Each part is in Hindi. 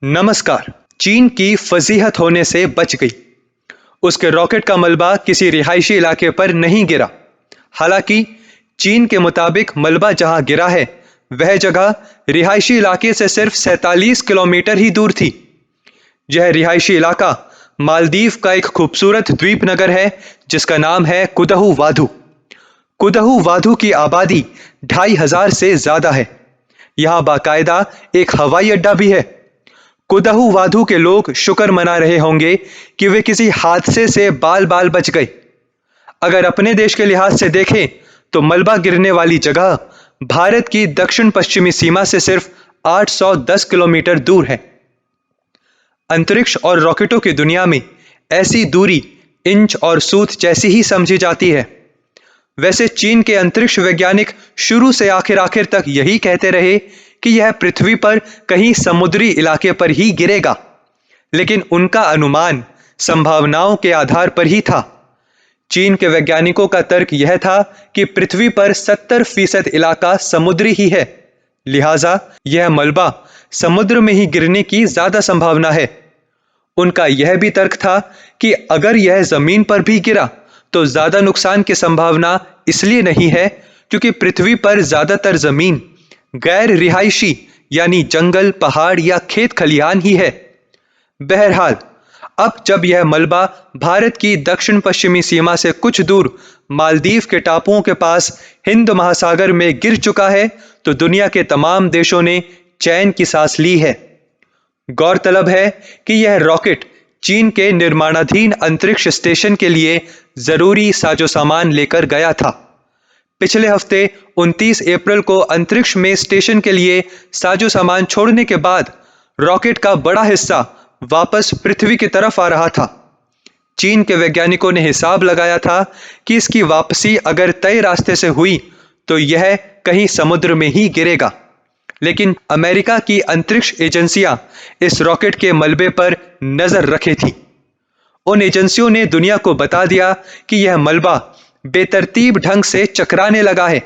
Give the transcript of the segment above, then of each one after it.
नमस्कार। चीन की फजीहत होने से बच गई। उसके रॉकेट का मलबा किसी रिहायशी इलाके पर नहीं गिरा। हालांकि चीन के मुताबिक मलबा जहां गिरा है वह जगह रिहायशी इलाके से सिर्फ 47 किलोमीटर ही दूर थी। यह रिहायशी इलाका मालदीव का एक खूबसूरत द्वीप नगर है जिसका नाम है कुदहु वाधु। कुदहु वाधु की आबादी 2500 से ज्यादा है। यहां बाकायदा एक हवाई अड्डा भी है। कुदहु वाधु के लोग शुक्र मना रहे होंगे कि वे किसी हादसे से बाल बाल बच गए। अगर अपने देश के लिहाज से देखें तो मलबा गिरने वाली जगह भारत की दक्षिण पश्चिमी सीमा से सिर्फ 810 किलोमीटर दूर है। अंतरिक्ष और रॉकेटों की दुनिया में ऐसी दूरी इंच और सूत जैसी ही समझी जाती है। वैसे चीन के अंतरिक्ष वैज्ञानिक शुरू से आखिर तक यही कहते रहे कि यह पृथ्वी पर कहीं समुद्री इलाके पर ही गिरेगा, लेकिन उनका अनुमान संभावनाओं के आधार पर ही था। चीन के वैज्ञानिकों का तर्क यह था कि पृथ्वी पर 70% इलाका समुद्री ही है, लिहाजा यह मलबा समुद्र में ही गिरने की ज्यादा संभावना है। उनका यह भी तर्क था कि अगर यह जमीन पर भी गिरा तो ज्यादा नुकसान की संभावना इसलिए नहीं है क्योंकि पृथ्वी पर ज्यादातर जमीन गैर रिहायशी यानी जंगल, पहाड़ या खेत खलिहान ही है। बहरहाल अब जब यह मलबा भारत की दक्षिण पश्चिमी सीमा से कुछ दूर मालदीव के टापुओं के पास हिंद महासागर में गिर चुका है तो दुनिया के तमाम देशों ने चैन की सांस ली है। गौरतलब है कि यह रॉकेट चीन के निर्माणाधीन अंतरिक्ष स्टेशन के लिए जरूरी साजो सामान लेकर गया था। पिछले हफ्ते 29 अप्रैल को अंतरिक्ष में स्टेशन के लिए साजो सामान छोड़ने के बाद रॉकेट का बड़ा हिस्सा वापस पृथ्वी की तरफ आ रहा था। चीन के वैज्ञानिकों ने हिसाब लगाया था कि इसकी वापसी अगर तय रास्ते से हुई तो यह कहीं समुद्र में ही गिरेगा, लेकिन अमेरिका की अंतरिक्ष एजेंसियां इस रॉकेट के मलबे पर नजर रखे थी। उन एजेंसियों ने दुनिया को बता दिया कि यह मलबा बेतरतीब ढंग से चकराने लगा है।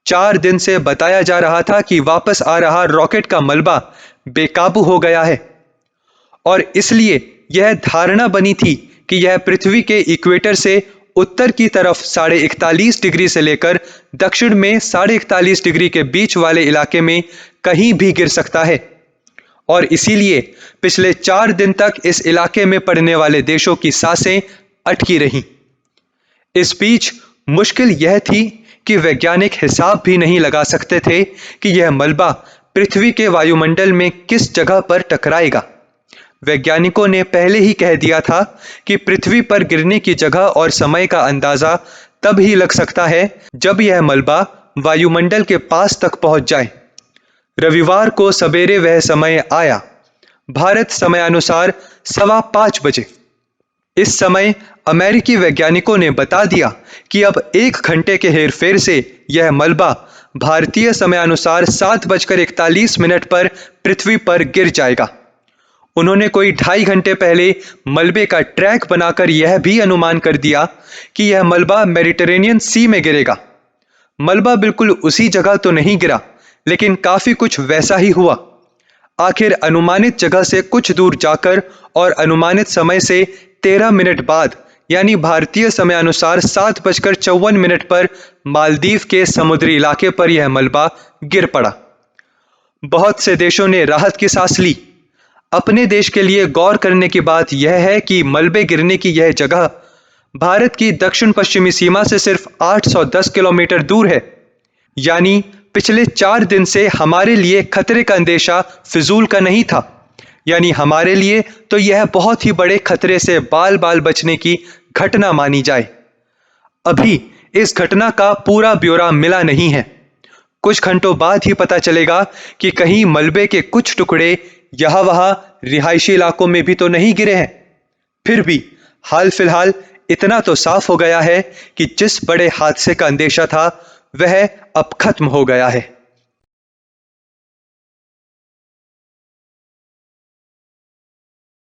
4 दिन से बताया जा रहा था कि वापस आ रहा रॉकेट का मलबा बेकाबू हो गया है और इसलिए यह धारणा बनी थी कि यह पृथ्वी के इक्वेटर से उत्तर की तरफ 41.5 डिग्री से लेकर दक्षिण में 41.5 डिग्री के बीच वाले इलाके में कहीं भी गिर सकता है और इसीलिए पिछले 4 दिन तक इस इलाके में पड़ने वाले देशों की सांसें अटकी रहीं। इस बीच मुश्किल यह थी कि वैज्ञानिक हिसाब भी नहीं लगा सकते थे कि यह मलबा पृथ्वी के वायुमंडल में किस जगह पर टकराएगा। वैज्ञानिकों ने पहले ही कह दिया था कि पृथ्वी पर गिरने की जगह और समय का अंदाजा तब ही लग सकता है जब यह मलबा वायुमंडल के पास तक पहुंच जाए। रविवार को सवेरे वह समय आया, भारत समयानुसार 5:15 बजे। इस समय अमेरिकी वैज्ञानिकों ने बता दिया कि अब 1 घंटे के हेरफेर से यह मलबा भारतीय समयानुसार 7:41 पर पृथ्वी पर गिर जाएगा। उन्होंने कोई 2.5 घंटे पहले मलबे का ट्रैक बनाकर यह भी अनुमान कर दिया कि यह मलबा मेडिटेरेनियन सी में गिरेगा। मलबा बिल्कुल उसी जगह तो नहीं गिरा, लेकिन काफी कुछ वैसा ही हुआ। आखिर अनुमानित जगह से कुछ दूर जाकर और अनुमानित समय से 13 मिनट बाद यानी भारतीय समयानुसार 7:54 पर मालदीव के समुद्री इलाके पर यह मलबा गिर पड़ा। बहुत से देशों ने राहत की सांस ली। अपने देश के लिए गौर करने की बात यह है कि मलबे गिरने की यह जगह भारत की दक्षिण पश्चिमी सीमा से सिर्फ 810 किलोमीटर दूर है, यानी पिछले 4 दिन से हमारे लिए खतरे का अंदेशा फिजूल का नहीं था। यानी हमारे लिए तो यह बहुत ही बड़े खतरे से बाल बाल बचने की घटना मानी जाए। अभी इस घटना का पूरा ब्यौरा मिला नहीं है। कुछ घंटों बाद ही पता चलेगा कि कहीं मलबे के कुछ टुकड़े यहां वहां रिहायशी इलाकों में भी तो नहीं गिरे हैं। फिर भी हाल फिलहाल इतना तो साफ हो गया है कि जिस बड़े हादसे का अंदेशा था वह अब खत्म हो गया है।